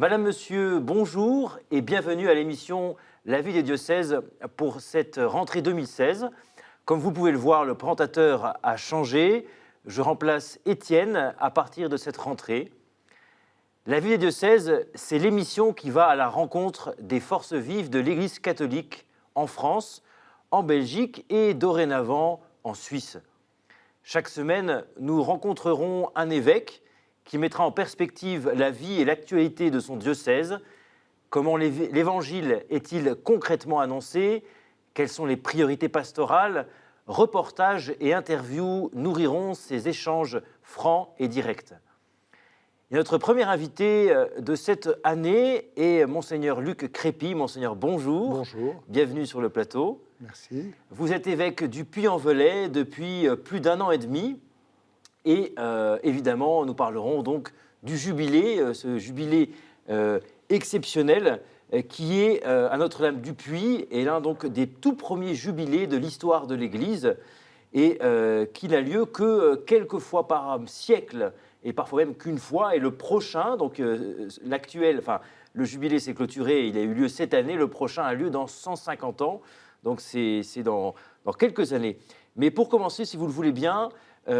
Madame, Monsieur, bonjour et bienvenue à l'émission La vie des diocèses pour cette rentrée 2016. Comme vous pouvez le voir, le présentateur a changé. Je remplace Étienne à partir de cette rentrée. La vie des diocèses, c'est l'émission qui va à la rencontre des forces vives de l'Église catholique en France, en Belgique et dorénavant en Suisse. Chaque semaine, nous rencontrerons un évêque qui mettra en perspective la vie et l'actualité de son diocèse. Comment l'Évangile est-il concrètement annoncé? Quelles sont les priorités pastorales? Reportages et interviews nourriront ces échanges francs et directs. Et notre premier invité de cette année est Monseigneur Luc Crépy. Monseigneur, bonjour. Bonjour. Bienvenue sur le plateau. Merci. Vous êtes évêque du Puy-en-Velay depuis plus d'1 an et demi. Et évidemment, nous parlerons donc du jubilé, ce jubilé exceptionnel qui est à Notre-Dame du Puy, et l'un donc des tout premiers jubilés de l'histoire de l'Église, et qui n'a lieu que quelques fois par siècle, et parfois même qu'une fois. Et le prochain, donc l'actuel, enfin le jubilé s'est clôturé, il a eu lieu cette année, le prochain a lieu dans 150 ans, donc c'est dans quelques années. Mais pour commencer, si vous le voulez bien, vous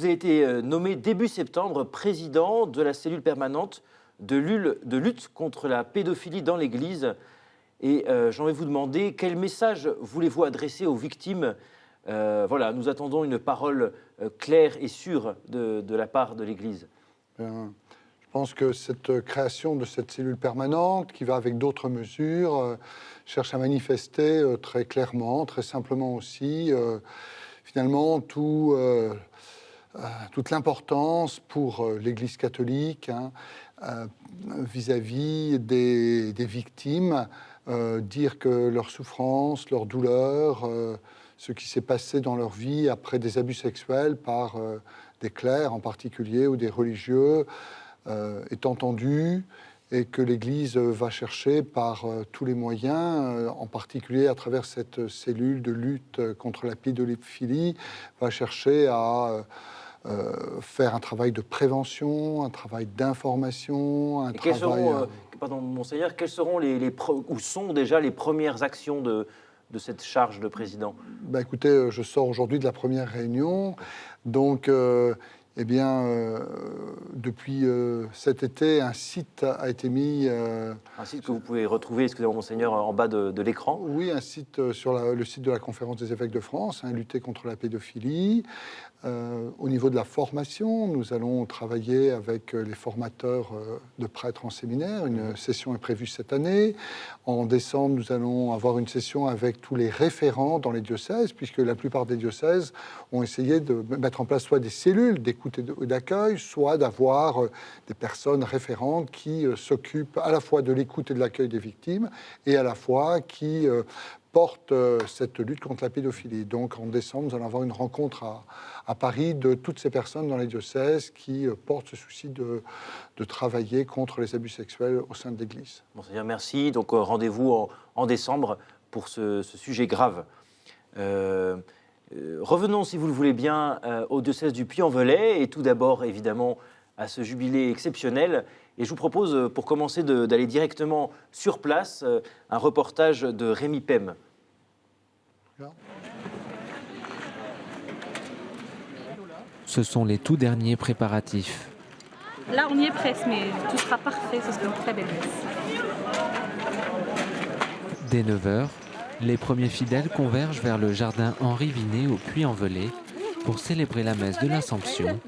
avez été nommé début septembre président de la cellule permanente de lutte contre la pédophilie dans l'Église. Et j'aimerais vous demander quel message voulez-vous adresser aux victimes? Voilà, nous attendons une parole claire et sûre de la part de l'Église. Je pense que cette création de cette cellule permanente, qui va avec d'autres mesures, cherche à manifester très clairement, très simplement aussi, finalement, toute l'importance pour l'Église catholique vis-à-vis des victimes, dire que leur souffrance, leur douleur, ce qui s'est passé dans leur vie après des abus sexuels par des clercs en particulier ou des religieux est entendu, et que l'Église va chercher par tous les moyens, en particulier à travers cette cellule de lutte contre la pédophilie, va chercher à faire un travail de prévention, un travail d'information, Pardon, Monseigneur, quelles seront ou sont déjà les premières actions de cette charge de président? Écoutez, je sors aujourd'hui de la première réunion, donc depuis cet été, un site a été mis... Un site que vous pouvez retrouver, excusez-moi Monseigneur, en bas de l'écran. Oui, un site sur le site de la Conférence des évêques de France, lutter contre la pédophilie. Au niveau de la formation, nous allons travailler avec les formateurs de prêtres en séminaire. Une session est prévue cette année. En décembre, nous allons avoir une session avec tous les référents dans les diocèses, puisque la plupart des diocèses ont essayé de mettre en place soit des cellules d'écoute et d'accueil, soit d'avoir des personnes référentes qui s'occupent à la fois de l'écoute et de l'accueil des victimes, et à la fois qui portent cette lutte contre la pédophilie. Donc en décembre, nous allons avoir une rencontre à Paris de toutes ces personnes dans les diocèses qui portent ce souci de travailler contre les abus sexuels au sein de l'Église. Monseigneur, merci. Donc rendez-vous en décembre pour ce sujet grave. Revenons, si vous le voulez bien, au diocèse du Puy-en-Velay, et tout d'abord, évidemment, à ce jubilé exceptionnel. Et je vous propose, pour commencer, d'aller directement sur place, un reportage de Rémi Pem. Ce sont les tout derniers préparatifs. Là, on y est presque, mais tout sera parfait, ce sera une très belle messe. Dès 9h, les premiers fidèles convergent vers le jardin Henri Vinet au Puy-en-Velay pour célébrer la messe de l'Assomption,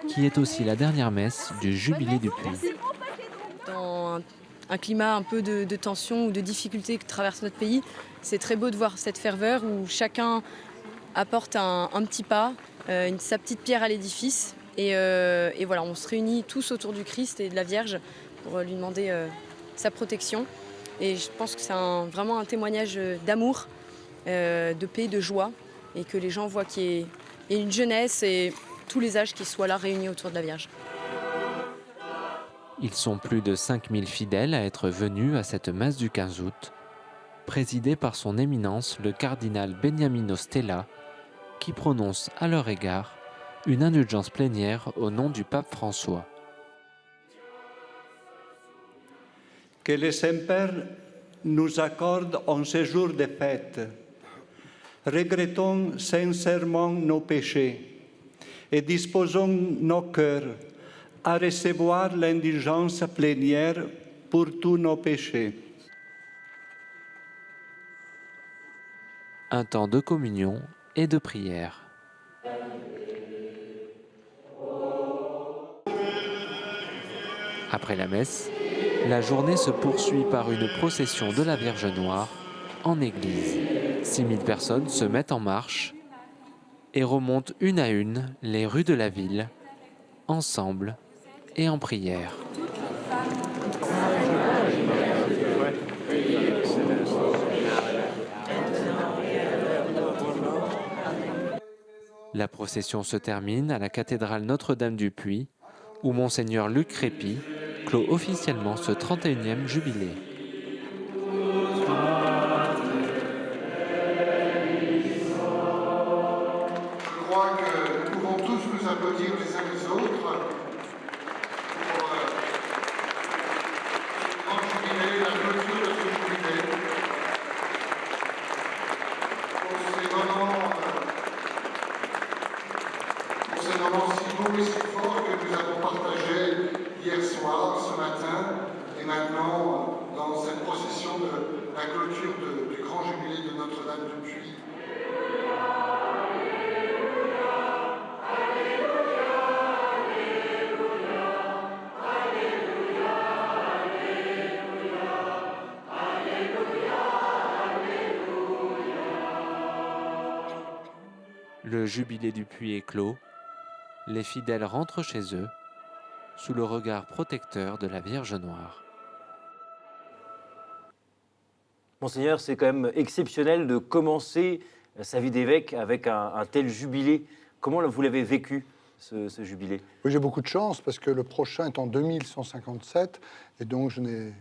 qui est aussi la dernière messe du Jubilé du Puy. Dans un climat un peu de tension ou de difficulté que traverse notre pays, c'est très beau de voir cette ferveur où chacun apporte un petit pas, sa petite pierre à l'édifice. Et voilà, on se réunit tous autour du Christ et de la Vierge pour lui demander sa protection. Et je pense que c'est vraiment un témoignage d'amour, de paix, de joie, et que les gens voient qu'il y a une jeunesse et tous les âges qui soient là réunis autour de la Vierge. Ils sont plus de 5000 fidèles à être venus à cette messe du 15 août, présidée par son éminence le cardinal Beniamino Stella, qui prononce à leur égard une indulgence plénière au nom du pape François. que le Saint-Père nous accorde en ce jour de fête. Regrettons sincèrement nos péchés et disposons nos cœurs à recevoir l'indulgence plénière pour tous nos péchés. Un temps de communion et de prière. Après la messe, la journée se poursuit par une procession de la Vierge Noire en église. 6000 personnes se mettent en marche et remontent une à une les rues de la ville, ensemble et en prière. La procession se termine à la cathédrale Notre-Dame du Puy, où Monseigneur Luc Crépy clôt officiellement ce 31e jubilé. Je crois que nous pouvons tous nous applaudir les uns les autres pour le grand jubilé, la clôture de ce jubilé, pour ces moments si beaux et si forts que nous avons partagés hier soir, ce matin, et maintenant dans cette procession de la clôture du grand jubilé de Notre-Dame du Puy. Le jubilé du Puy est clos. Les fidèles rentrent chez eux, sous le regard protecteur de la Vierge Noire. Monseigneur, c'est quand même exceptionnel de commencer sa vie d'évêque avec un tel jubilé. Comment vous l'avez vécu, ce jubilé? Oui, j'ai beaucoup de chance parce que le prochain est en 2157 et donc je n'ai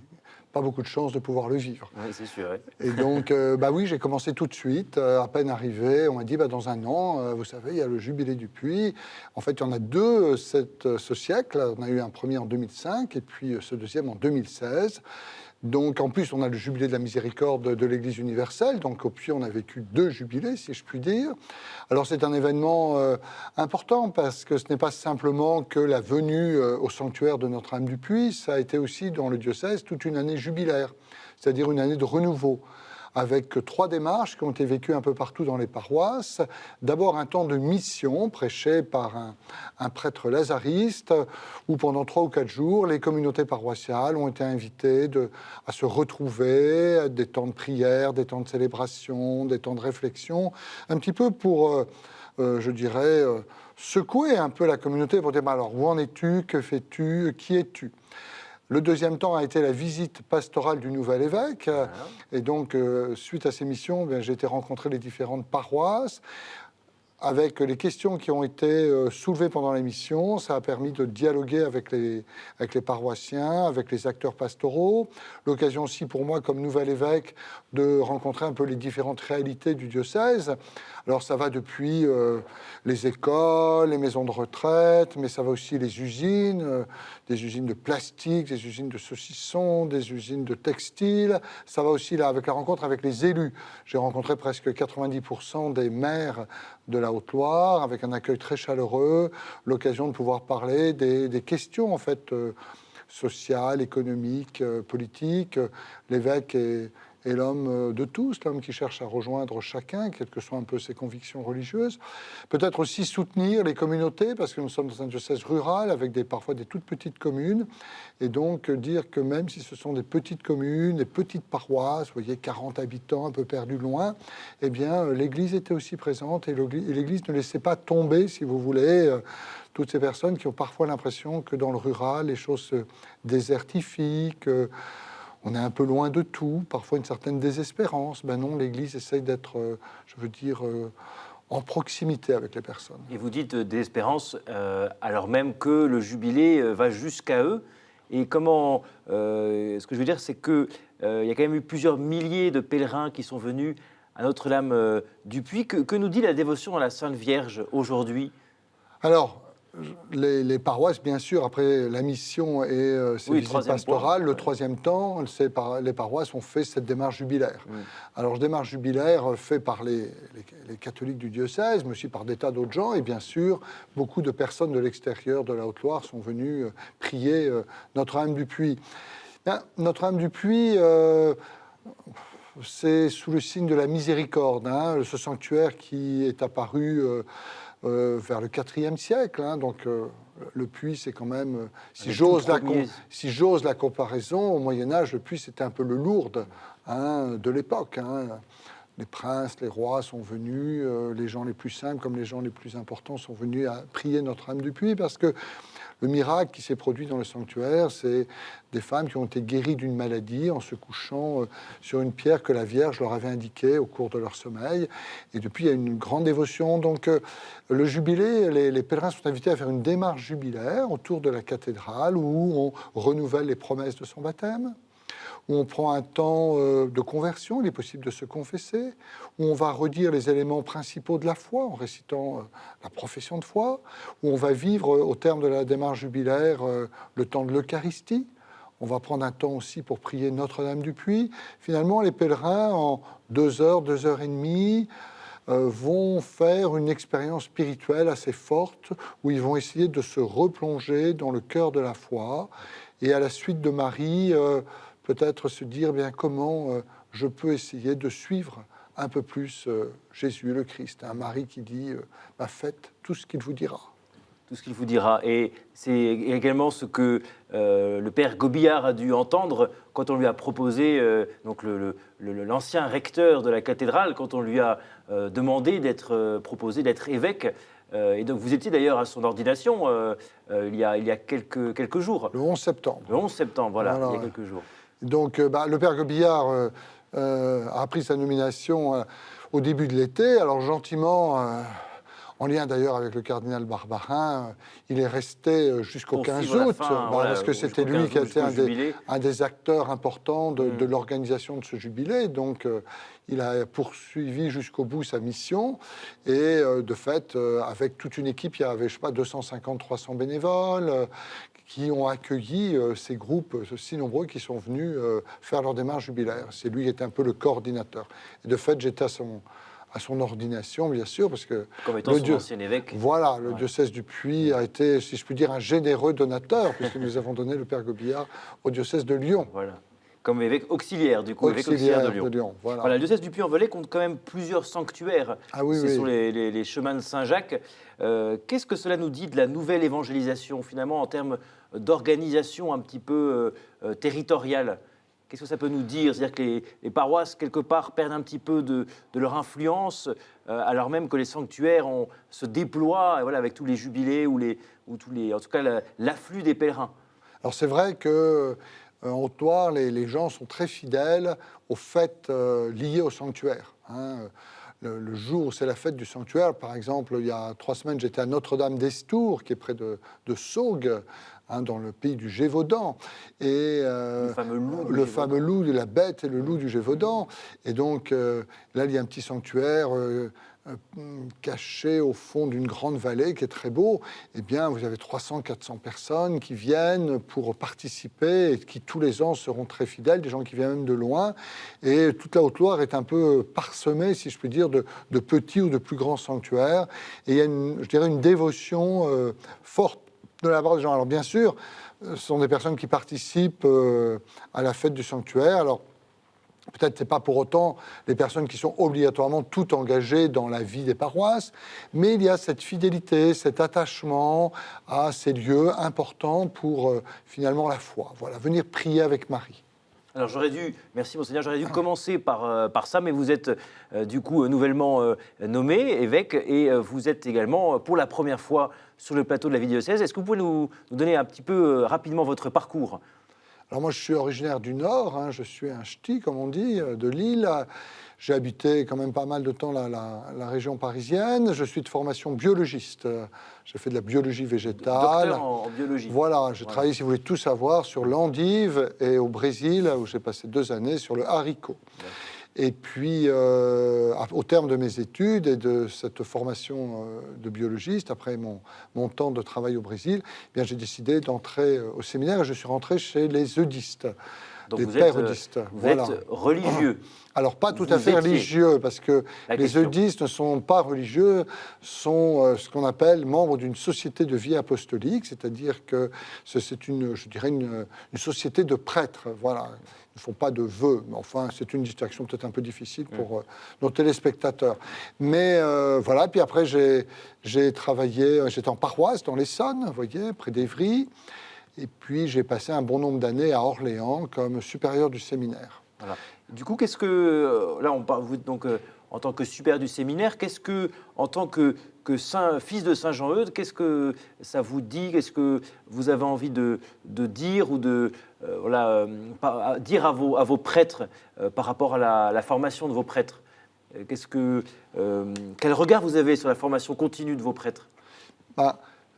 pas beaucoup de chance de pouvoir le vivre. Oui, c'est sûr. Ouais. Et donc, oui, j'ai commencé tout de suite. À peine arrivé, on m'a dit, dans un an, vous savez, il y a le jubilé du Puy. En fait, il y en a deux ce siècle. On a eu un premier en 2005 et puis ce deuxième en 2016. Donc, en plus, on a le jubilé de la miséricorde de l'Église universelle. Donc, au Puy, on a vécu deux jubilés, si je puis dire. Alors, c'est un événement important parce que ce n'est pas simplement que la venue au sanctuaire de Notre-Dame du Puy, ça a été aussi dans le diocèse toute une année jubilaire, c'est-à-dire une année de renouveau, avec 3 démarches qui ont été vécues un peu partout dans les paroisses. D'abord, un temps de mission prêché par un prêtre lazariste, où pendant 3 ou 4 jours, les communautés paroissiales ont été invitées à se retrouver, des temps de prière, des temps de célébration, des temps de réflexion, un petit peu pour, je dirais, secouer un peu la communauté pour dire, alors, où en es-tu, que fais-tu, qui es-tu ? Le deuxième temps a été la visite pastorale du nouvel évêque. Et donc, suite à ces missions, j'ai été rencontrer les différentes paroisses. Avec les questions qui ont été soulevées pendant la mission, ça a permis de dialoguer avec les paroissiens, avec les acteurs pastoraux. L'occasion aussi pour moi, comme nouvel évêque, de rencontrer un peu les différentes réalités du diocèse. Alors ça va depuis les écoles, les maisons de retraite, mais ça va aussi les usines, des usines de plastique, des usines de saucissons, des usines de textiles. Ça va aussi là avec la rencontre avec les élus. J'ai rencontré presque 90% des maires de la Haute-Loire, avec un accueil très chaleureux, l'occasion de pouvoir parler des questions en fait sociales, économiques, politiques. L'évêque est l'homme de tous, l'homme qui cherche à rejoindre chacun, quelles que soient un peu ses convictions religieuses. Peut-être aussi soutenir les communautés, parce que nous sommes dans un diocèse rural, avec parfois des toutes petites communes, et donc dire que même si ce sont des petites communes, des petites paroisses, vous voyez, 40 habitants, un peu perdus loin, eh bien, l'Église était aussi présente, et l'Église ne laissait pas tomber, si vous voulez, toutes ces personnes qui ont parfois l'impression que dans le rural, les choses se désertifient, on est un peu loin de tout, parfois une certaine désespérance. Ben non, l'Église essaye d'être, je veux dire, en proximité avec les personnes. Et vous dites désespérance, alors même que le jubilé va jusqu'à eux. Et comment, ce que je veux dire, c'est qu'il y a quand même eu plusieurs milliers de pèlerins qui sont venus à Notre-Dame du Puy. Que nous dit la dévotion à la Sainte Vierge aujourd'hui ? Alors, les paroisses, bien sûr, après la mission et ces Oui, visites troisième pastorales, point. le troisième temps, les paroisses ont fait cette démarche jubilaire. Mm. Alors, démarche jubilaire faite par les catholiques du diocèse, mais aussi par des tas d'autres gens, et bien sûr, beaucoup de personnes de l'extérieur de la Haute-Loire sont venues prier Notre-Dame du Puy. Notre-Dame du Puy, c'est sous le signe de la miséricorde, hein, ce sanctuaire qui est apparu vers le IVe siècle. Hein, donc le Puy, c'est quand même, si j'ose la comparaison, au Moyen-Âge, le Puy, c'était un peu le Lourdes de l'époque. Hein. Les princes, les rois sont venus, les gens les plus simples comme les gens les plus importants sont venus à prier Notre-Dame du Puy, parce que le miracle qui s'est produit dans le sanctuaire, c'est des femmes qui ont été guéries d'une maladie en se couchant sur une pierre que la Vierge leur avait indiquée au cours de leur sommeil. Et depuis, il y a une grande dévotion. Donc, le jubilé, les pèlerins sont invités à faire une démarche jubilaire autour de la cathédrale où on renouvelle les promesses de son baptême, où on prend un temps de conversion, il est possible de se confesser, où on va redire les éléments principaux de la foi en récitant la profession de foi, où on va vivre au terme de la démarche jubilaire le temps de l'Eucharistie. On va prendre un temps aussi pour prier Notre-Dame du Puy. Finalement, les pèlerins, en 2 heures, 2 heures et demie, vont faire une expérience spirituelle assez forte, où ils vont essayer de se replonger dans le cœur de la foi, et à la suite de Marie, peut-être se dire bien comment je peux essayer de suivre un peu plus Jésus le Christ. Un Marie qui dit faites tout ce qu'il vous dira. Tout ce qu'il vous dira. Et c'est également ce que le père Gobillard a dû entendre quand on lui a proposé, donc l'ancien recteur de la cathédrale, quand on lui a demandé proposé d'être évêque. Et donc vous étiez d'ailleurs à son ordination il y a quelques jours. Le 11 septembre. Le 11 septembre, voilà. Il y a quelques jours. Donc le père Gobillard a pris sa nomination au début de l'été. Alors gentiment, en lien d'ailleurs avec le cardinal Barbarin, il est resté jusqu'au 15 août, parce que c'était lui qui a été un des acteurs importants de l'organisation de ce jubilé. Donc il a poursuivi jusqu'au bout sa mission. Et de fait, avec toute une équipe, il y avait, 250-300 bénévoles qui ont accueilli ces groupes si nombreux qui sont venus faire leur démarche jubilaire. C'est lui qui était un peu le coordinateur. Et de fait, j'étais à son ordination, bien sûr, parce que... Comme étant son ancien évêque. Voilà, le diocèse du Puy a été, si je puis dire, un généreux donateur, puisque nous avons donné le père Gobillard au diocèse de Lyon. Voilà. Comme évêque auxiliaire, du coup, évêque auxiliaire de Lyon. Voilà, le diocèse du Puy-en-Velay compte quand même plusieurs sanctuaires. Ce sont les chemins de Saint-Jacques. Qu'est-ce que cela nous dit de la nouvelle évangélisation, finalement, en termes d'organisation un petit peu territoriale? Qu'est-ce que ça peut nous dire? C'est-à-dire que les paroisses, quelque part, perdent un petit peu de leur influence, alors même que les sanctuaires se déploient avec tous les jubilés en tout cas l'afflux des pèlerins. Alors c'est vrai que en Haute-Loire, les gens sont très fidèles aux fêtes liées au sanctuaire. Le jour où c'est la fête du sanctuaire, par exemple, il y a 3 semaines, j'étais à Notre-Dame d'Estour, qui est près de Saugues, dans le pays du Gévaudan. Et le fameux loup de la bête et le loup du Gévaudan. Et donc, là, il y a un petit sanctuaire caché au fond d'une grande vallée qui est très beau. Eh bien, vous avez 300-400 personnes qui viennent pour participer et qui, tous les ans, seront très fidèles, des gens qui viennent même de loin. Et toute la Haute-Loire est un peu parsemée, si je puis dire, de petits ou de plus grands sanctuaires. Et il y a, une dévotion forte de la part des gens. Alors bien sûr, ce sont des personnes qui participent à la fête du sanctuaire. Alors peut-être c'est pas pour autant les personnes qui sont obligatoirement toutes engagées dans la vie des paroisses, mais il y a cette fidélité, cet attachement à ces lieux importants pour finalement la foi. Voilà, venir prier avec Marie. Alors merci Monseigneur, j'aurais dû commencer par ça, mais vous êtes du coup nouvellement nommé évêque et vous êtes également pour la première fois sur le plateau de la Ville-Diocèse. Est-ce que vous pouvez nous donner un petit peu rapidement votre parcours? Alors moi je suis originaire du Nord, je suis un ch'ti comme on dit, de Lille. J'ai habité quand même pas mal de temps la région parisienne. Je suis de formation biologiste. J'ai fait de la biologie végétale. Docteur en biologie. Voilà, j'ai travaillé, si vous voulez tout savoir, sur l'endive et au Brésil, où j'ai passé 2 années, sur le haricot. Et puis, au terme de mes études et de cette formation de biologiste, après mon temps de travail au Brésil, eh bien, j'ai décidé d'entrer au séminaire et je suis rentré chez les eudistes. Donc les vous pères êtes, eudistes. vous Voilà. êtes religieux. Alors, pas tout Vous à fait étiez. religieux, parce que La les question. eudistes ne sont pas religieux, sont ce qu'on appelle membres d'une société de vie apostolique, c'est-à-dire que c'est une société de prêtres. Voilà. Ils ne font pas de vœux, mais enfin, c'est une distinction peut-être un peu difficile pour nos téléspectateurs. Mais voilà, puis après, j'ai travaillé, j'étais en paroisse dans l'Essonne, vous voyez, près d'Évry, et puis j'ai passé un bon nombre d'années à Orléans comme supérieur du séminaire. Voilà. Du coup, qu'est-ce que là on parle vous donc en tant que supérieur du séminaire, qu'est-ce que en tant que fils de Saint Jean-Eudes, qu'est-ce que ça vous dit, qu'est-ce que vous avez envie de dire ou de dire à vos prêtres par rapport à la formation de vos prêtres? Quel regard vous avez sur la formation continue de vos prêtres?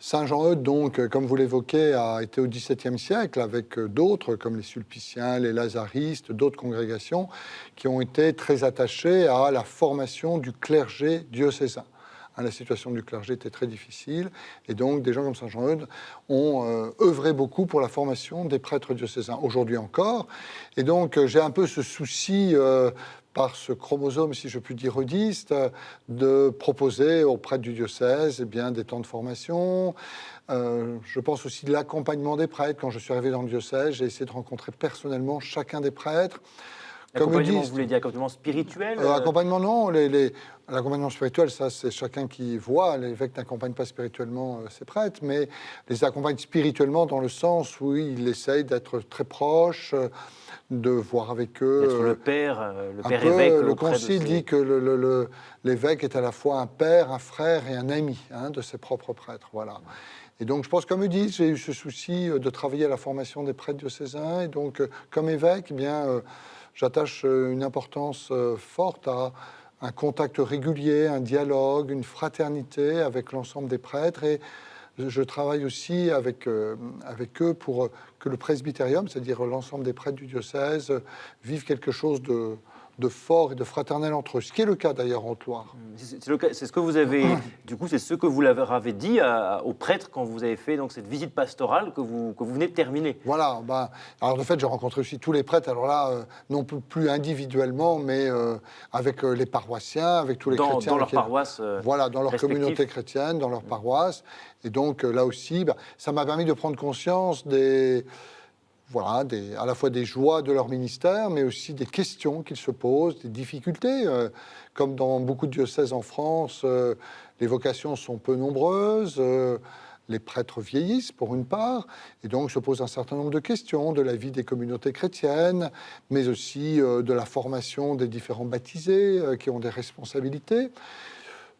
Saint Jean-Eudes, donc, comme vous l'évoquez, a été au XVIIe siècle avec d'autres, comme les Sulpiciens, les Lazaristes, d'autres congrégations, qui ont été très attachées à la formation du clergé diocésain. La situation du clergé était très difficile, et donc des gens comme Saint Jean-Eudes ont œuvré beaucoup pour la formation des prêtres diocésains, aujourd'hui encore. Et donc j'ai un peu ce souci, par ce chromosome, si je puis dire, eudiste, de proposer aux prêtres du diocèse des temps de formation. Je pense aussi de l'accompagnement des prêtres. Quand je suis arrivé dans le diocèse, j'ai essayé de rencontrer personnellement chacun des prêtres. Accompagnement, vous voulez dire accompagnement spirituel? Accompagnement, non. L'accompagnement spirituel, ça, c'est chacun qui voit. L'évêque n'accompagne pas spirituellement ses prêtres, mais les accompagne spirituellement dans le sens où il essaye d'être très proche, de voir avec eux. D'être le père évêque. Le concile dit que l'évêque est à la fois un père, un frère et un ami de ses propres prêtres. Voilà. Et donc, je pense, comme eux disent, j'ai eu ce souci de travailler à la formation des prêtres diocésains. Et donc, comme évêque, j'attache une importance forte à un contact régulier, un dialogue, une fraternité avec l'ensemble des prêtres. Et je travaille aussi avec eux pour que le presbytérium, c'est-à-dire l'ensemble des prêtres du diocèse, vive quelque chose de fort et de fraternel entre eux, ce qui est le cas d'ailleurs en Loire. C'est ce que vous avez, du coup, c'est ce que vous avez dit aux prêtres quand vous avez fait donc cette visite pastorale que vous venez de terminer. Voilà. Alors de fait, j'ai rencontré aussi tous les prêtres. Alors là, non plus individuellement, mais avec les paroissiens, avec tous les chrétiens dans leur paroisse. Voilà, dans leur communauté chrétienne, dans leur paroisse. Et donc là aussi, ça m'a permis de prendre conscience à la fois des joies de leur ministère, mais aussi des questions qu'ils se posent, des difficultés. Comme dans beaucoup de diocèses en France, les vocations sont peu nombreuses, les prêtres vieillissent pour une part, et donc se posent un certain nombre de questions de la vie des communautés chrétiennes, mais aussi de la formation des différents baptisés qui ont des responsabilités.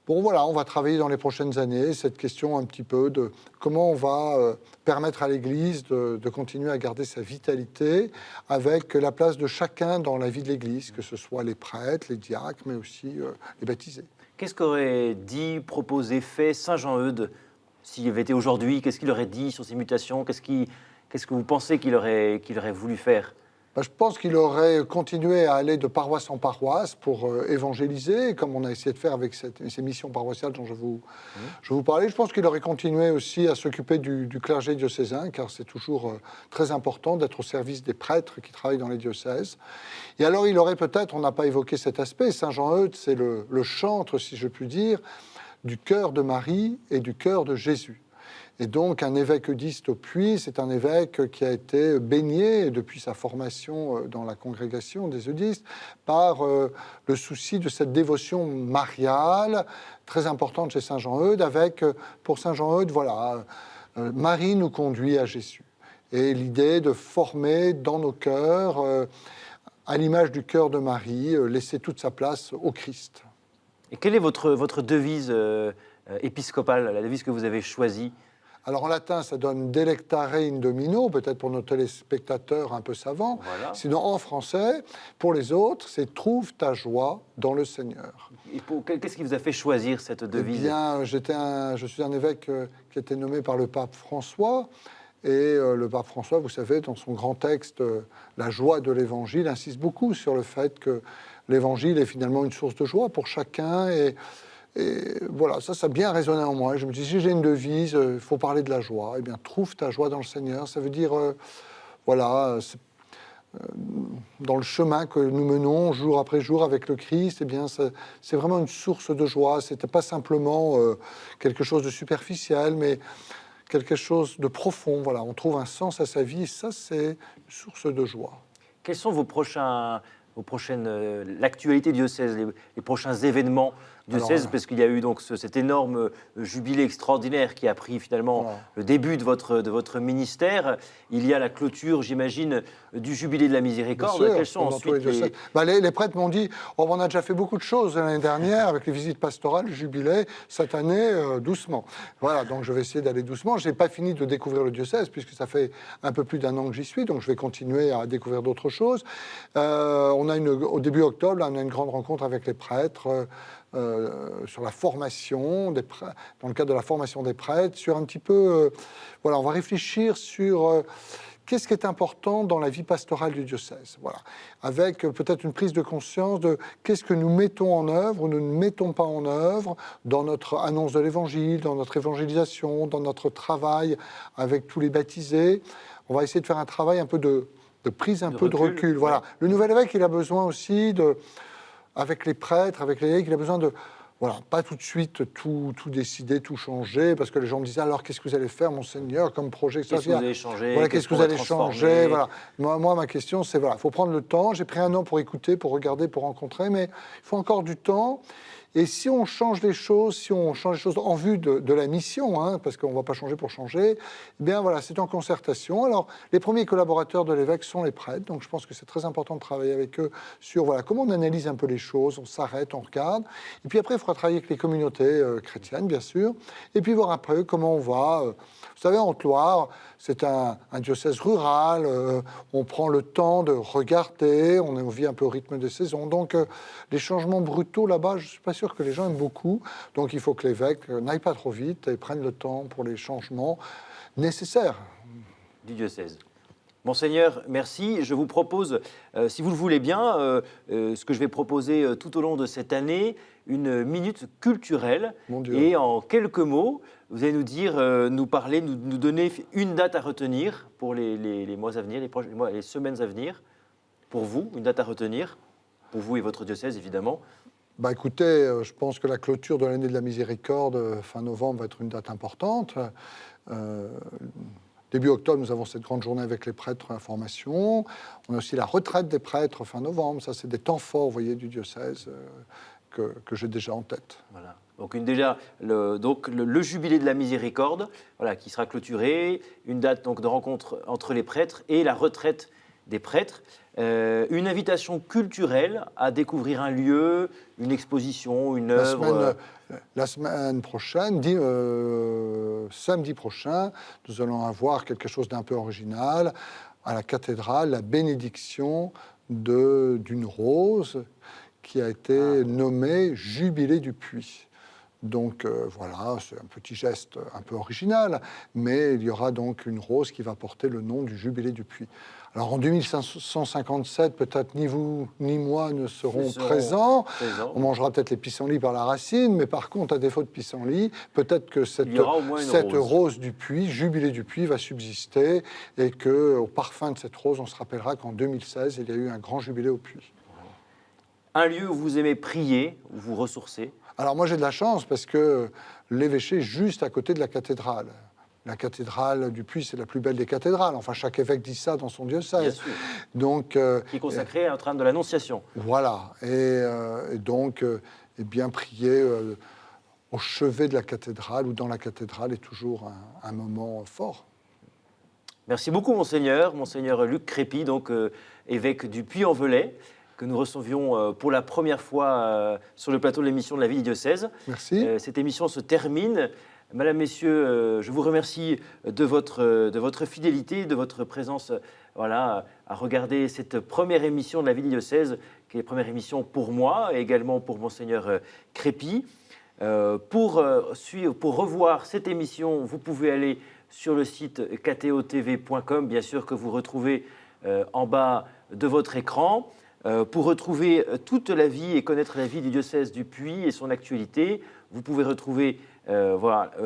Bon, voilà, on va travailler dans les prochaines années cette question un petit peu de comment on va permettre à l'Église de continuer à garder sa vitalité avec la place de chacun dans la vie de l'Église, que ce soit les prêtres, les diacres, mais aussi les baptisés. Qu'est-ce qu'aurait dit, proposé, fait Saint Jean-Eudes s'il avait été aujourd'hui? Qu'est-ce qu'il aurait dit sur ces mutations? Qu'est-ce que vous pensez qu'il aurait voulu faire? Je pense qu'il aurait continué à aller de paroisse en paroisse pour évangéliser, comme on a essayé de faire avec ces missions paroissiales dont je vous parlais. Je pense qu'il aurait continué aussi à s'occuper du clergé diocésain, car c'est toujours très important d'être au service des prêtres qui travaillent dans les diocèses. Et alors il aurait peut-être, on n'a pas évoqué cet aspect, Saint Jean-Eudes, c'est le chantre, si je puis dire, du cœur de Marie et du cœur de Jésus. Et donc, un évêque eudiste au Puy, c'est un évêque qui a été baigné depuis sa formation dans la congrégation des eudistes par le souci de cette dévotion mariale très importante chez Saint Jean-Eudes, avec, pour Saint Jean-Eudes, Marie nous conduit à Jésus. Et l'idée de former dans nos cœurs, à l'image du cœur de Marie, laisser toute sa place au Christ. Et quelle est votre devise épiscopale, la devise que vous avez choisie? Alors en latin, ça donne Delectare in Domino, peut-être pour nos téléspectateurs un peu savants. Voilà. Sinon, en français, pour les autres, c'est Trouve ta joie dans le Seigneur. Et qu'est-ce qui vous a fait choisir cette devise? Je suis un évêque qui a été nommé par le pape François. Et le pape François, vous savez, dans son grand texte La joie de l'Évangile, insiste beaucoup sur le fait que l'Évangile est finalement une source de joie pour chacun. Et voilà, ça a bien résonné en moi. Je me dis, si j'ai une devise, il faut parler de la joie. Eh bien, trouve ta joie dans le Seigneur. Ça veut dire, dans le chemin que nous menons jour après jour avec le Christ, eh bien, c'est vraiment une source de joie. Ce n'était pas simplement quelque chose de superficiel, mais quelque chose de profond. Voilà, on trouve un sens à sa vie, et ça, c'est une source de joie. Quels sont l'actualité diocèse, les prochains événements diocèse, parce qu'il y a eu donc cet énorme jubilé extraordinaire qui a pris finalement le début de votre ministère. Il y a la clôture, j'imagine, du jubilé de la miséricorde. Sûr, quels sont ensuite les prêtres m'ont dit, on a déjà fait beaucoup de choses l'année dernière avec les visites pastorales, le jubilé, cette année, doucement. Voilà, donc je vais essayer d'aller doucement. Je n'ai pas fini de découvrir le diocèse, puisque ça fait un peu plus d'un an que j'y suis, donc je vais continuer à découvrir d'autres choses. Au début octobre, là, on a une grande rencontre avec les prêtres, sur la formation des prêtres, dans le cadre de la formation des prêtres, sur un petit peu, on va réfléchir sur qu'est-ce qui est important dans la vie pastorale du diocèse, avec peut-être une prise de conscience de qu'est-ce que nous mettons en œuvre ou nous ne mettons pas en œuvre dans notre annonce de l'Évangile, dans notre évangélisation, dans notre travail avec tous les baptisés. On va essayer de faire un travail un peu de prise de recul. Voilà. Le nouvel évêque, il a besoin aussi avec les prêtres, avec les laïcs, il a besoin de, pas tout de suite tout décider, tout changer, parce que les gens me disaient, alors qu'est-ce que vous allez faire, monseigneur, comme projet, qu'est-ce que vous allez changer, qu'est-ce que vous allez changer, Moi, ma question, c'est, il faut prendre le temps. J'ai pris un an pour écouter, pour regarder, pour rencontrer, mais il faut encore du temps. Et si on change les choses, en vue de la mission, parce qu'on ne va pas changer pour changer, eh bien c'est en concertation. Alors, les premiers collaborateurs de l'évêque sont les prêtres, donc je pense que c'est très important de travailler avec eux sur comment on analyse un peu les choses, on s'arrête, on regarde. Et puis après, il faudra travailler avec les communautés chrétiennes, bien sûr, et puis voir après comment on va. Vous savez, en Haute-Loire, c'est un diocèse rural, on prend le temps de regarder, on vit un peu au rythme des saisons. Donc, les changements brutaux là-bas, je ne suis pas sûr que les gens aiment beaucoup. Donc, il faut que l'évêque n'aille pas trop vite et prenne le temps pour les changements nécessaires. Du diocèse. Monseigneur, merci. Je vous propose, si vous le voulez bien, ce que je vais proposer tout au long de cette année, une minute culturelle. Et en quelques mots, vous allez nous dire, nous parler, nous donner une date à retenir pour les mois à venir, les semaines à venir. Pour vous, une date à retenir, pour vous et votre diocèse, évidemment. Écoutez, je pense que la clôture de l'année de la miséricorde, fin novembre, va être une date importante. Début octobre, nous avons cette grande journée avec les prêtres en formation. On a aussi la retraite des prêtres fin novembre. Ça, c'est des temps forts, vous voyez, du diocèse que j'ai déjà en tête. Voilà. Donc, le jubilé de la miséricorde, qui sera clôturé. Une date donc, de rencontre entre les prêtres et la retraite des prêtres. Une invitation culturelle à découvrir un lieu, une exposition, une œuvre. La semaine prochaine, samedi prochain, nous allons avoir quelque chose d'un peu original à la cathédrale, la bénédiction d'une rose qui a été nommée Jubilé du Puy. Donc c'est un petit geste un peu original, mais il y aura donc une rose qui va porter le nom du Jubilé du Puy. Alors en 2157, peut-être ni vous ni moi ne serons présents. On mangera peut-être les pissenlits par la racine, mais par contre, à défaut de pissenlits, peut-être que cette rose du Puy, Jubilé du Puy, va subsister et qu'au parfum de cette rose, on se rappellera qu'en 2016, il y a eu un grand jubilé au Puy. Un lieu où vous aimez prier, où vous ressourcez? Alors moi j'ai de la chance parce que l'évêché est juste à côté de la cathédrale. La cathédrale du Puy, c'est la plus belle des cathédrales. Enfin, chaque évêque dit ça dans son diocèse. Bien sûr. Donc, qui est consacré à Notre-Dame de l'Annonciation. Voilà. Et donc, bien prier au chevet de la cathédrale ou dans la cathédrale est toujours un moment fort. Merci beaucoup, Monseigneur. Monseigneur Luc Crépy, donc évêque du Puy-en-Velay, que nous recevions pour la première fois sur le plateau de l'émission de la vie du diocèse. Merci. Cette émission se termine. Madame, Messieurs, je vous remercie de votre fidélité, de votre présence à regarder cette première émission de la vie du diocèse, qui est la première émission pour moi et également pour Monseigneur Crépy. Pour revoir cette émission, vous pouvez aller sur le site ktotv.com, bien sûr, que vous retrouvez en bas de votre écran. Pour retrouver toute la vie et connaître la vie du diocèse du Puy et son actualité, vous pouvez retrouver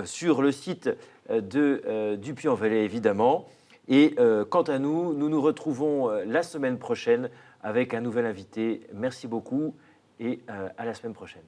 sur le site du Puy-en-Velay, évidemment. Et quant à nous, nous nous retrouvons la semaine prochaine avec un nouvel invité. Merci beaucoup et à la semaine prochaine.